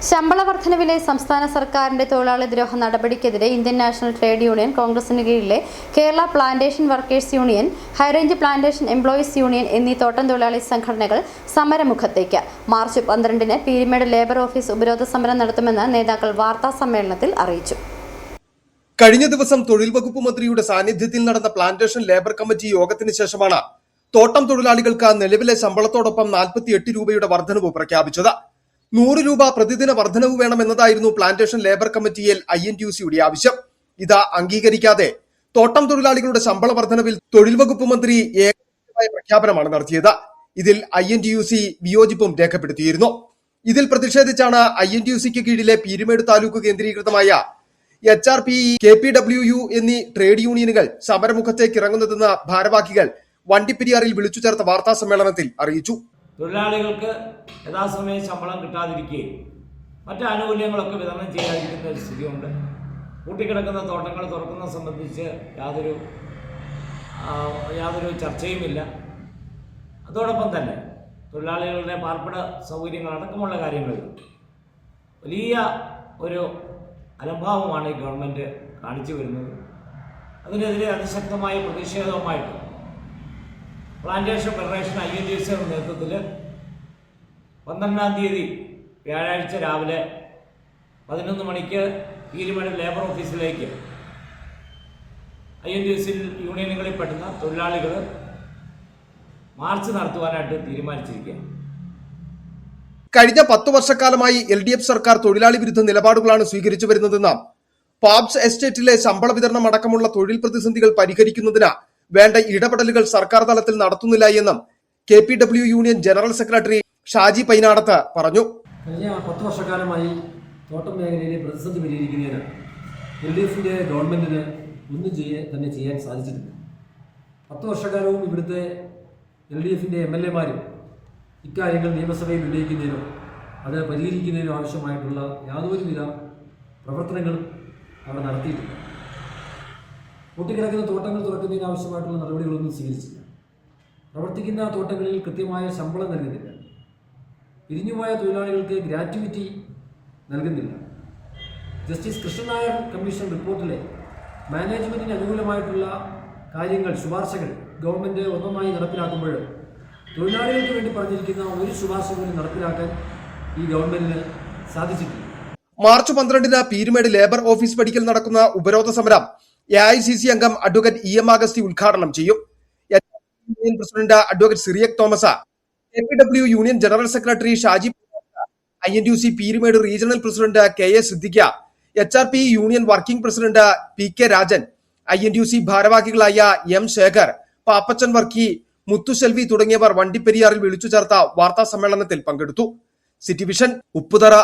ശമ്പള വർധനവിലെ സംസ്ഥാന സർക്കാരിന്റെ തൊഴിലാളി ദ്രോഹ നടപടിക്കെതിരെ ഇന്ത്യൻ നാഷണൽ ട്രേഡ് യൂണിയൻ, കോൺഗ്രസിന് കീഴിലെ Kerala plantation workers union, high range plantation employees union എന്നീ തോട്ടം തൊഴിലാളി സംഘടനകൾ സമരമുഖത്തേക്ക്. മാർച്ച് 12-ന് പീരുമേട് ലേബർ ഓഫീസ് ഉപരോധ സമരം നടത്തുമെന്ന് നേതാക്കൾ വാർത്താ സമ്മേളനത്തിൽ അറിയിച്ചു. കഴിഞ്ഞ ദിവസം തൊഴിൽ വകുപ്പ് മന്ത്രിയുടെ സാന്നിധ്യത്തിൽ നടന്ന പ്ലാന്റേഷൻ ലേബർ കമ്മിറ്റി യോഗത്തിന് ശേഷമാണ് തോട്ടം തൊഴിലാളികൾക്ക് നിലവിലെ ശമ്പളത്തോടൊപ്പം 48 രൂപയുടെ വർധനവ് പ്രഖ്യാപിച്ചത്. 100 രൂപ പ്രതിദിന വർധനവ് വേണമെന്നതായിരുന്നു പ്ലാന്റേഷൻ ലേബർ കമ്മിറ്റിയിൽ INTUC-യുടെ ആവശ്യം. ഇത് അംഗീകരിക്കാതെ തോട്ടം തൊഴിലാളികളുടെ ശമ്പള വർധനവിൽ തൊഴിൽ വകുപ്പ് മന്ത്രി ഏകപക്ഷീയമായ പ്രഖ്യാപനമാണ് നടത്തിയത്. ഇതിൽ INTUC വിയോജിപ്പും രേഖപ്പെടുത്തിയിരുന്നു. ഇതിൽ പ്രതിഷേധിച്ചാണ് INTUC-ക്ക് കീഴിലെ പീരുമേട് താലൂക്ക് കേന്ദ്രീകൃതമായ HRPE, KPWU എന്നീ ട്രേഡ് യൂണിയനുകൾ സമരമുഖത്തേക്ക് ഇറങ്ങുന്നതെന്ന് ഭാരവാഹികൾ വണ്ടിപ്പെരിയാറിൽ വിളിച്ചു ചേർത്ത വാർത്താ സമ്മേളനത്തിൽ അറിയിച്ചു. തൊഴിലാളികൾക്ക് യഥാസമയം ശമ്പളം കിട്ടാതിരിക്കുകയും മറ്റ് ആനുകൂല്യങ്ങളൊക്കെ വിതരണം ചെയ്യാതിരിക്കുന്ന ഒരു സ്ഥിതിയുണ്ട്. പൂട്ടിക്കിടക്കുന്ന തോട്ടങ്ങൾ തുറക്കുന്നത് സംബന്ധിച്ച് യാതൊരു ചർച്ചയുമില്ല. അതോടൊപ്പം തന്നെ തൊഴിലാളികളുടെ പാർപ്പിട സൗകര്യങ്ങൾ അടക്കമുള്ള കാര്യങ്ങളിൽ വലിയ ഒരു അലംഭാവമാണ് ഈ ഗവൺമെൻറ് കാണിച്ചു വരുന്നത്. അതിനെതിരെ അതിശക്തമായ പ്രതിഷേധവുമായിട്ട് പ്ലാന്റേഷൻ ഫെഡറേഷൻ INTUC-യുടെ നേതൃത്വത്തിൽ 12-ാം തീയതി വ്യാഴാഴ്ച രാവിലെ 11 മണിക്ക് പീരുമേട് ലേബർ ഓഫീസിലേക്ക് INTUC യൂണിയനുകളിൽ പെടുന്ന തൊഴിലാളികൾ മാർച്ച് നടത്തുവാനായിട്ട് തീരുമാനിച്ചിരിക്കുകയാണ്. കഴിഞ്ഞ 10 വർഷക്കാലമായി LDF സർക്കാർ തൊഴിലാളി വിരുദ്ധ നിലപാടുകളാണ് സ്വീകരിച്ചു വരുന്നതെന്ന് പാബ്സ് എസ്റ്റേറ്റിലെ ശമ്പള വിതരണം അടക്കമുള്ള തൊഴിൽ പ്രതിസന്ധികൾ പരിഹരിക്കുന്നതിന് വേണ്ട ഇടപെടലുകൾ സർക്കാർ തലത്തിൽ നടത്തുന്നില്ല എന്നും KPW union general secretary Shaji Painadath പറഞ്ഞു. കഴിഞ്ഞ 10 വർഷക്കാലമായി തോട്ടം മേഖലയിലെ പ്രതിസന്ധി പരിഹരിക്കുന്നതിന് LDF-ന്റെ ഗവൺമെന്റിന് ഒന്നും തന്നെ ചെയ്യാൻ സാധിച്ചിട്ടില്ല. 10 വർഷക്കാലവും ഇവിടുത്തെ LDF-ന്റെ MLA-മാരും ഇക്കാര്യങ്ങൾ നിയമസഭയിൽ ഉന്നയിക്കുന്നതിനോ അത് പരിഹരിക്കുന്നതിനോ ആവശ്യമായിട്ടുള്ള യാതൊരുവിധ പ്രവർത്തനങ്ങളും അവിടെ നടത്തിയിട്ടില്ല. പൂട്ടിക്കിടക്കുന്ന തോട്ടങ്ങൾ തുറക്കുന്നതിന് ആവശ്യമായിട്ടുള്ള നടപടികളൊന്നും സ്വീകരിച്ചില്ല. പ്രവർത്തിക്കുന്ന തോട്ടങ്ങളിൽ കൃത്യമായ ശമ്പളം നൽകുന്നില്ല. പിരിഞ്ഞുപോയ തൊഴിലാളികൾക്ക് ഗ്രാറ്റുവിറ്റി നൽകുന്നില്ല. ജസ്റ്റിസ് കൃഷ്ണൻ നായർ കമ്മീഷൻ റിപ്പോർട്ടിലെ മാനേജ്മെൻറ്റിന് അനുകൂലമായിട്ടുള്ള കാര്യങ്ങൾ, ശുപാർശകൾ ഗവൺമെൻറ് ഒന്നൊന്നായി നടപ്പിലാക്കുമ്പോൾ തൊഴിലാളികൾക്ക് വേണ്ടി പറഞ്ഞിരിക്കുന്ന ഒരു ശുപാർശ പോലും നടപ്പിലാക്കാൻ ഈ ഗവൺമെന്റിന് സാധിച്ചിട്ടില്ല. മാർച്ച് 12-ന് പീരുമേട് ലേബർ ഓഫീസ് പടിക്കൽ നടക്കുന്ന ഉപരോധ സമരം AICC അംഗം അഡ്വക്കേറ്റ് EM ആഗസ്തി ഉദ്ഘാടനം ചെയ്യും. Union president advocate Cyriac Thomas, KPW union general secretary Shaji, INTUC Peermade regional president KA Siddique, HRPE union working president PK Rajan, INTUC ഭാരവാഹികളായ M ശേഖർ, പാപ്പച്ചൻ വർക്കി, മുത്തുശെൽവി തുടങ്ങിയവർ വണ്ടിപ്പെരിയാറിൽ വിളിച്ചു ചേർത്ത വാർത്താ സമ്മേളനത്തിൽ പങ്കെടുത്തു. City vision, Upputhara.